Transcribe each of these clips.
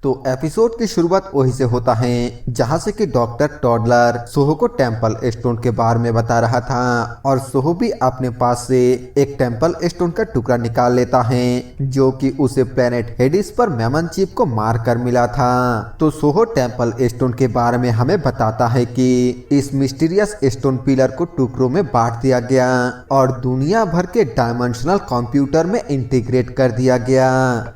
तो एपिसोड की शुरुआत वही से होता है जहाँ से कि डॉक्टर टॉडलर सोहो को टेम्पल स्टोन के बारे में बता रहा था और सोहो भी अपने पास से एक टेम्पल स्टोन का टुकड़ा निकाल लेता है जो कि उसे प्लेनेट हेडिस पर मेमन चीफ को मार कर मिला था। तो सोहो टेम्पल स्टोन के बारे में हमें बताता है कि इस मिस्टीरियस स्टोन पिलर को टुकड़ों में बांट दिया गया और दुनिया भर के डायमेंशनल कंप्यूटर में इंटीग्रेट कर दिया गया,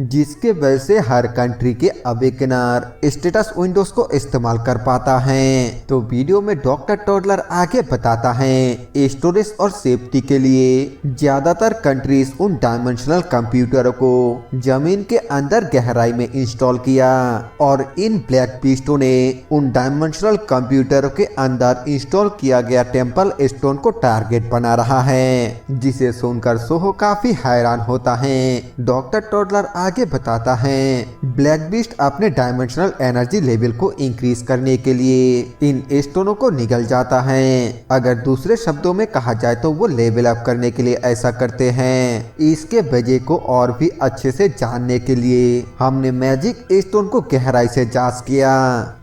जिसके वजह से हर कंट्री के अवेकनर स्टेटस विंडोज को इस्तेमाल कर पाता है। तो वीडियो में डॉक्टर टॉडलर आगे बताता है स्टोरेज और सेफ्टी के लिए ज्यादातर कंट्रीज उन डायमेंशनल कंप्यूटरों को जमीन के अंदर गहराई में इंस्टॉल किया और इन ब्लैक बीस्टों ने उन डायमेंशनल कंप्यूटरों के अंदर इंस्टॉल किया गया टेम्पल स्टोन को टारगेट बना रहा है, जिसे सुनकर सोहो काफी हैरान होता है। डॉक्टर टॉडलर आगे बताता है ब्लैक बीस्ट अपने डायमेंशनल एनर्जी लेवल को इंक्रीज करने के लिए इन स्टोनों को निगल जाता है। अगर दूसरे शब्दों में कहा जाए तो वो लेवल अप करने के लिए ऐसा करते हैं। इसके वजह को और भी अच्छे से जानने के लिए हमने मैजिक स्टोन को गहराई से जांच किया,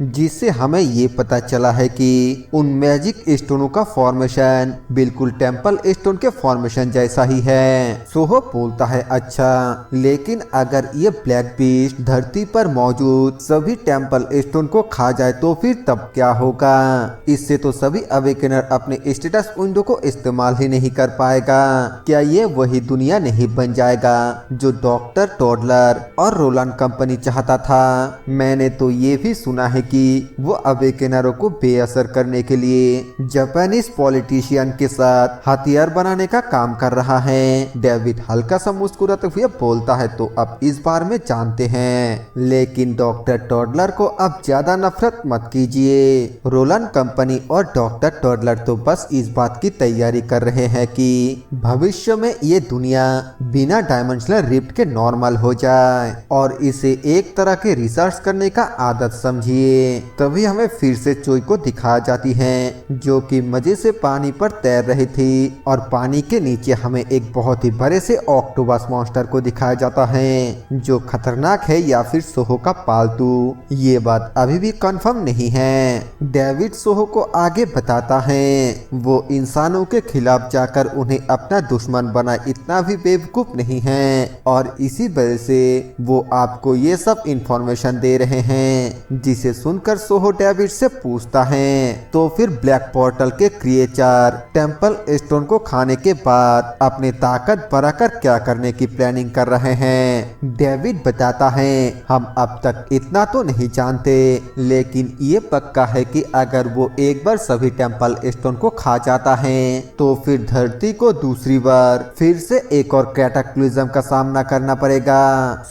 जिससे हमें ये पता चला है कि उन मैजिक स्टोनों का फॉर्मेशन बिल्कुल टेम्पल स्टोन के फॉर्मेशन जैसा ही है। सोहो बोलता है अच्छा, लेकिन अगर ये ब्लैक बीस्ट धरती पर मौजूद सभी टेम्पल स्टोन को खा जाए तो फिर तब क्या होगा? इससे तो सभी अवेकनर अपने स्टेटस विंडो को इस्तेमाल ही नहीं कर पाएगा। क्या ये वही दुनिया नहीं बन जाएगा जो डॉक्टर टॉडलर और रोलांड कंपनी चाहता था? मैंने तो ये भी सुना है कि वो अवेकनरों को बेअसर करने के लिए जापानीज पॉलिटिशियन के साथ हथियार बनाने का काम कर रहा है। डेविड हल्का सा मुस्कुराते हुए बोलता है तो अब इस बार में जानते हैं, लेकिन डॉक्टर टॉडलर को अब ज्यादा नफरत मत कीजिए। रोलांड कंपनी और डॉक्टर टॉडलर तो बस इस बात की तैयारी कर रहे हैं कि भविष्य में ये दुनिया बिना डायमेंशनल रिफ्ट के नॉर्मल हो जाए और इसे एक तरह के रिसर्च करने का आदत समझिए। तभी हमें फिर से चोई को दिखाई जाती है जो कि मजे से पानी पर तैर रही थी और पानी के नीचे हमें एक बहुत ही बड़े से ऑक्टोपस मॉन्स्टर को दिखाया जाता है जो खतरनाक है या फिर सोहो का पालतू, ये बात अभी भी कंफर्म नहीं है। डेविड सोहो को आगे बताता है वो इंसानों के खिलाफ जाकर उन्हें अपना दुश्मन बना इतना भी बेवकूफ नहीं है और इसी वजह से वो आपको ये सब इंफॉर्मेशन दे रहे हैं। जिसे सुनकर सोहो डेविड से पूछता है तो फिर ब्लैक पोर्टल के क्रिएचर टेम्पल स्टोन को खाने के बाद अपनी ताकत बढ़ाकर क्या करने की प्लानिंग कर रहे हैं? डेविड बताता है हम अब तक इतना तो नहीं जानते, लेकिन ये पक्का है कि अगर वो एक बार सभी टेम्पल स्टोन को खा जाता है तो फिर धरती को दूसरी बार फिर से एक और कैटाक्लिज्म का सामना करना पड़ेगा।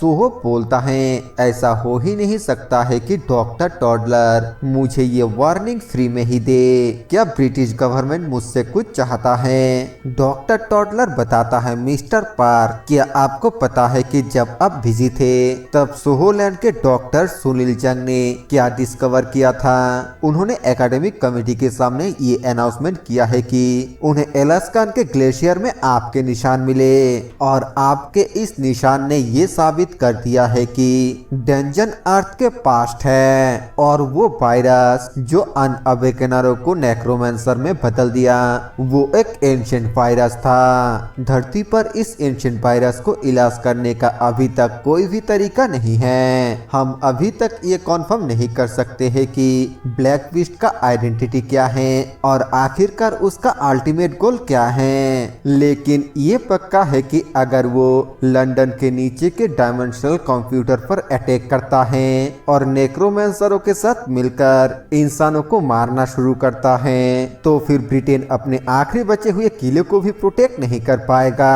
सोहो बोलता है ऐसा हो ही नहीं सकता है कि डॉक्टर टॉडलर मुझे ये वार्निंग फ्री में ही दे। क्या ब्रिटिश गवर्नमेंट मुझसे कुछ चाहता है? डॉक्टर टॉडलर बताता है मिस्टर पार्क, क्या आपको पता है कि जब आप बिजी थे तब सोहोलैंड के डॉक्टर सुनील जंग ने क्या डिस्कवर किया था? उन्होंने एकेडमिक कमेटी के सामने ये अनाउंसमेंट किया है कि उन्हें अलास्कान के ग्लेशियर में आपके निशान मिले और आपके इस निशान ने ये साबित कर दिया है कि डंजन अर्थ के पास्ट है और वो वायरस जो अनअवेकनरों को नेक्रोमेंसर में बदल दिया वो एक एंशिएंट वायरस था। धरती पर इस एंशिएंट वायरस को इलाज करने का अभी तक कोई भी तरीका नहीं है। हम अभी तक ये कॉन्फर्म नहीं कर सकते हैं कि ब्लैक बीस्ट का आइडेंटिटी क्या है और आखिरकार उसका अल्टीमेट गोल क्या है, लेकिन ये पक्का है कि अगर वो लंदन के नीचे के डायमेंशनल कंप्यूटर पर अटैक करता है और नेक्रोमेंसरों के साथ मिलकर इंसानों को मारना शुरू करता है तो फिर ब्रिटेन अपने आखिरी बचे हुए किले को भी प्रोटेक्ट नहीं कर पाएगा।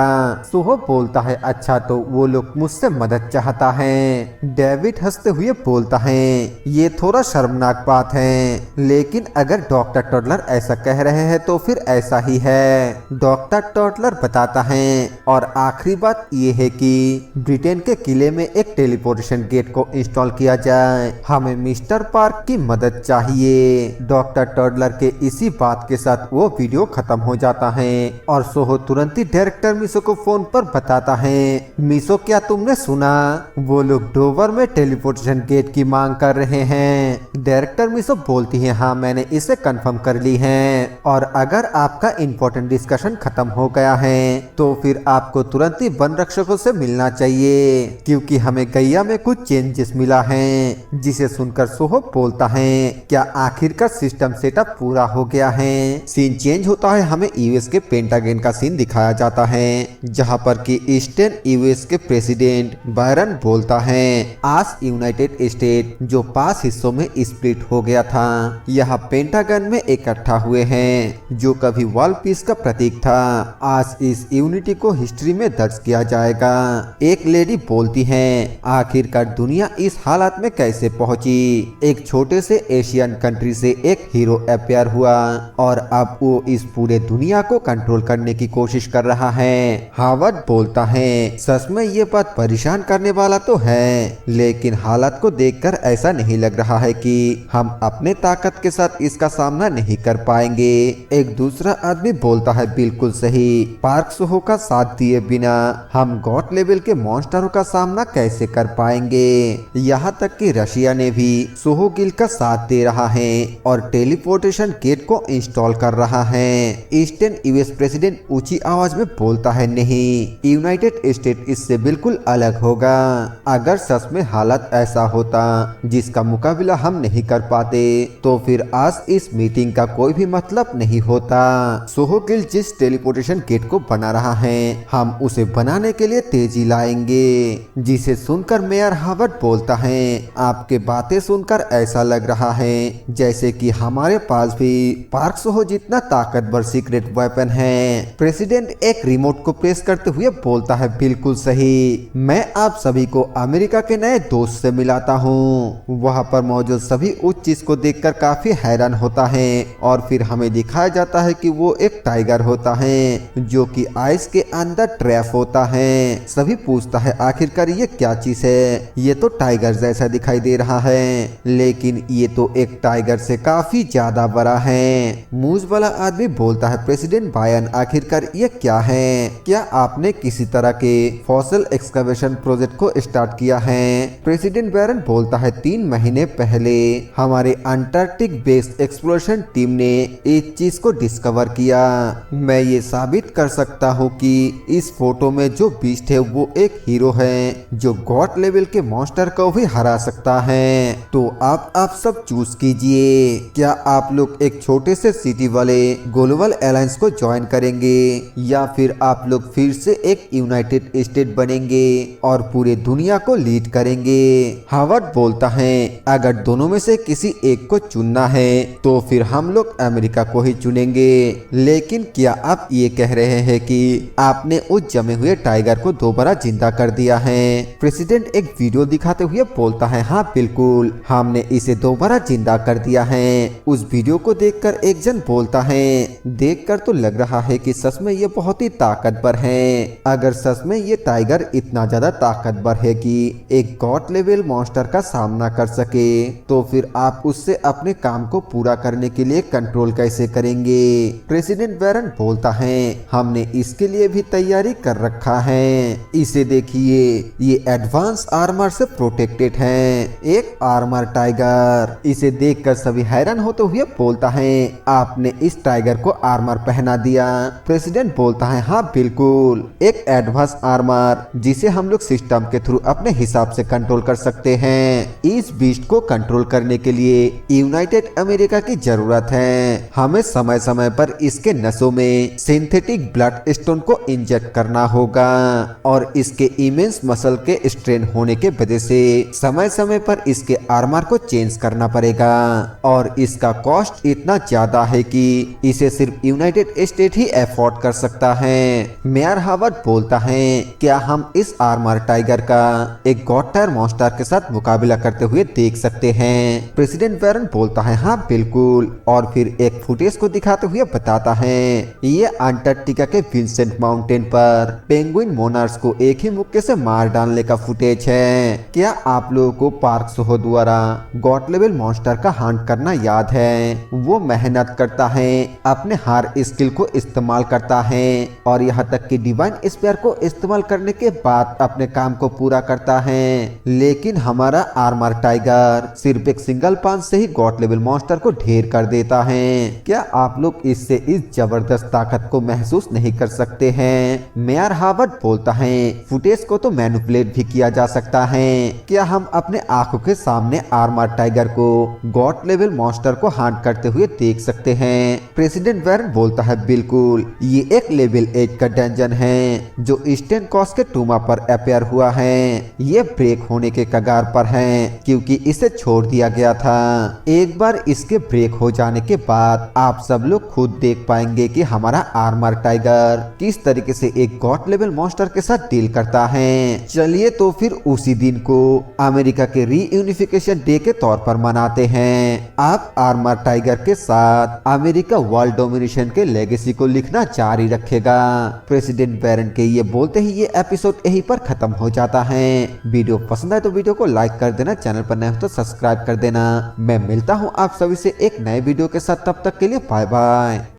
सोहो बोलता है अच्छा, तो वो लोग मुझसे मदद चाहता है। डेविड हंसते हुए बोलता है ये थोड़ा शर्मनाक बात है, लेकिन अगर डॉक्टर टॉडलर ऐसा कह रहे हैं तो फिर ऐसा ही है। डॉक्टर टॉडलर बताता है और आखिरी बात ये है कि ब्रिटेन के किले में एक टेलीपोर्टेशन गेट को इंस्टॉल किया जाए। हमें मिस्टर पार्क की मदद चाहिए। डॉक्टर टॉडलर के इसी बात के साथ वो वीडियो खत्म हो जाता है और सोहो तुरंत ही डायरेक्टर मिसो को फोन पर बताता है मिसो क्या तुमने सुना? वो लोग डोवर में टेलीपोर्टेशन गेट की मांग कर रहे हैं। डायरेक्टर मिसो बोलती है हाँ मैंने इसे कंफर्म कर ली है, और अगर आपका इंपॉर्टेंट डिस्कशन खत्म हो गया है तो फिर आपको तुरंत ही वन रक्षकों से मिलना चाहिए, क्योंकि हमें गैया में कुछ चेंजेस मिला है। जिसे सुनकर सोहो बोलता है क्या आखिरकार सिस्टम सेटअप पूरा हो गया है। सीन चेंज होता है, हमें यूएस के पेंटागन का सीन दिखाया जाता है, जहां पर कि ईस्टर्न यूएस के प्रेसिडेंट बायरन बोलता है आज यूनाइटेड स्टेट जो 5 हिस्सों में स्प्लिट हो गया था, यह पेंटागन में इकट्ठा हुए हैं, जो कभी वर्ल्ड पीस का प्रतीक था। आज इस यूनिटी को हिस्ट्री में दर्ज किया जाएगा। एक लेडी बोलती है आखिरकार दुनिया इस हालत में कैसे पहुंची। एक छोटे से एशियन कंट्री से एक हीरो अपेयर हुआ और अब वो इस पूरे दुनिया को कंट्रोल करने की कोशिश कर रहा है। हावर्ड बोलता है सच में ये बात परेशान करने वाला तो है, लेकिन हालात को देखकर ऐसा नहीं लग रहा है कि हम अपने ताकत के साथ इसका सामना नहीं कर पाएंगे। एक दूसरा आदमी बोलता है बिल्कुल सही, पार्क सोहो का साथ दिए बिना हम गॉड लेवल के मॉन्स्टरों का सामना कैसे कर पाएंगे। यहाँ तक कि रशिया ने भी सोहो गिल का साथ दे रहा है और टेलीपोर्टेशन गेट को इंस्टॉल कर रहा है। ईस्टर्न यूएस प्रेसिडेंट ऊंची आवाज में बोलता है नहीं, यूनाइटेड स्टेट इससे बिल्कुल अलग होगा। अगर सच में हालत ऐसा होता जिसका मुकाबला हम नहीं कर पाते तो फिर आज इस मीटिंग का कोई भी मतलब नहीं होता। सोहो गिल जिस टेलीपोर्टेशन गेट को बना रहा है हम उसे बनाने के लिए तेजी लाएंगे। जिसे सुनकर मेयर हावर्ड बोलता है आपके बातें सुनकर ऐसा लग रहा है जैसे कि हमारे पास भी पार्क सोहो जितना ताकतवर सीक्रेट वेपन है। प्रेसिडेंट एक रिमोट को प्रेस करते हुए बोलता है बिल्कुल सही, मैं आप सभी को अमेरिका के नए दोस्त से मिलाता हूँ। वहाँ पर मौजूद सभी उस चीज को देखकर काफी हैरान होता है और फिर हमें दिखाया जाता है कि वो एक टाइगर होता है जो कि आइस के अंदर ट्रैप होता है। सभी पूछता है आखिरकार ये क्या चीज है, ये तो टाइगर जैसा दिखाई दे रहा है, लेकिन ये तो एक टाइगर से काफी ज्यादा बड़ा है। मूज वाला आदमी बोलता है प्रेसिडेंट बायन आखिरकार ये क्या है, क्या आपने किसी तरह के फॉसिल एक्सकवेशन प्रोजेक्ट को स्टार्ट किया है। प्रेसिडेंट बैरन बोलता है 3 महीने पहले हमारे अंटार्कटिक बेस एक्सप्लोरेशन टीम ने इस चीज को डिस्कवर किया। मैं ये साबित कर सकता हूँ कि इस फोटो में जो बीस्ट है वो एक हीरो है जो गॉड लेवल के मॉन्स्टर को भी हरा सकता है। तो आप सब चूज कीजिए, क्या आप लोग एक छोटे से सिटी वाले ग्लोबल अलायंस को ज्वाइन करेंगे या फिर आप लोग फिर से एक यूनाइटेड स्टेट बनेंगे और पूरे दुनिया को लीड करेंगे। हावर्ड बोलता है अगर दोनों में से किसी एक को चुनना है तो फिर हम लोग अमेरिका को ही चुनेंगे, लेकिन क्या आप ये कह रहे हैं कि आपने उस जमे हुए टाइगर को दोबारा जिंदा कर दिया है। प्रेसिडेंट एक वीडियो दिखाते हुए बोलता है हाँ बिल्कुल, हमने इसे दोबारा जिंदा कर दिया है। उस वीडियो को देखकर एक जन बोलता है देखकर तो लग रहा है कि सच में ये बहुत ही ताकतवर है। अगर सच में ये टाइगर इतना ज्यादा ताकतवर है कि एक गॉड लेवल मॉन्स्टर का सामना कर सके तो फिर आप उससे अपने काम को पूरा करने के लिए कंट्रोल कैसे करेंगे। प्रेसिडेंट बैरन बोलता है हमने इसके लिए भी तैयारी कर रखा है, इसे देखिए ये एडवांस आर्मर से प्रोटेक्टेड है। एक आर्मर टाइगर, इसे देखकर सभी हैरान होते हुए बोलता है आपने इस टाइगर को आर्मर पहना दिया। प्रेसिडेंट बोलता है हाँ बिल्कुल, एक एडवांस आर्मर जिसे हम लोग सिस्टम के थ्रू अपने हिसाब से कंट्रोल कर सकते हैं। इस बीस्ट को कंट्रोल करने के लिए यूनाइटेड अमेरिका की जरूरत है। हमें समय समय पर इसके नसों में सिंथेटिक ब्लड स्टोन को इंजेक्ट करना होगा और इसके इमेंस मसल के स्ट्रेन होने के वजह से समय समय पर इसके आर्मर को चेंज करना पड़ेगा और इसका कॉस्ट इतना ज्यादा है कि इसे सिर्फ यूनाइटेड स्टेट ही अफोर्ड कर सकता है। मेयर हावर्ड बोलता है क्या हम इस आर्मर टाइगर का एक गॉड टायर मॉन्स्टर के साथ मुकाबला करते हुए देख सकते हैं। प्रेसिडेंट बैरन बोलता है हाँ बिल्कुल, और फिर एक फुटेज को दिखाते हुए बताता है ये अंटार्कटिका के विंसेंट माउंटेन पर पेंगुइन मोनार्स को एक ही मुक्के से मार डालने का फुटेज है। क्या आप लोगों को पार्क सोहो द्वारा गॉड लेवल मॉन्स्टर का हंट करना याद है। वो मेहनत करता है, अपने हर स्किल को इस्तेमाल करता है और यहाँ तक कि डिवाइन स्पेयर को इस्तेमाल करने के बाद अपने काम को पूरा करता है, लेकिन हमारा आर्मर टाइगर सिर्फ एक सिंगल पंच से ही गॉड लेवल मॉन्स्टर को ढेर कर देता है। क्या आप लोग इससे इस जबरदस्त ताकत को महसूस नहीं कर सकते हैं? मेयर हार्वर्ड बोलता है, फुटेज को तो मैनिपुलेट भी किया जा सकता है। क्या हम अपने आंखों के सामने आर्मर टाइगर को गॉड लेवल मॉन्स्टर को हांट करते हुए देख सकते हैं? प्रेसिडेंट वैरन बोलता है, बिल्कुल, ये एक लेवल 8 का डंजन है जो ईस्टर्न कॉस्ट के टूमा पर अपेयर हुआ है। ये ब्रेक होने के कगार पर है क्योंकि इसे छोड़ दिया गया था। एक बार इसके ब्रेक हो जाने के बाद आप सब लोग खुद देख पाएंगे कि हमारा आर्मर टाइगर किस तरीके से एक गॉड लेवल मॉन्स्टर के साथ डील करता है। चलिए तो फिर उसी दिन को अमेरिका के रीयूनिफिकेशन डे के तौर पर मनाते हैं। आप आर्मर टाइगर के साथ अमेरिका वर्ल्ड डोमिनेशन के लेगेसी को लिखना जारी रखेगा। प्रेसिडेंट बैरन के ये बोलते ही ये एपिसोड यहीं पर खत्म हो जाता है। वीडियो पसंद आए तो वीडियो को लाइक कर देना, चैनल पर नए हो तो सब्सक्राइब कर देना। मैं मिलता हूँ आप सभी से एक नए वीडियो के साथ, तब तक के लिए बाय बाय।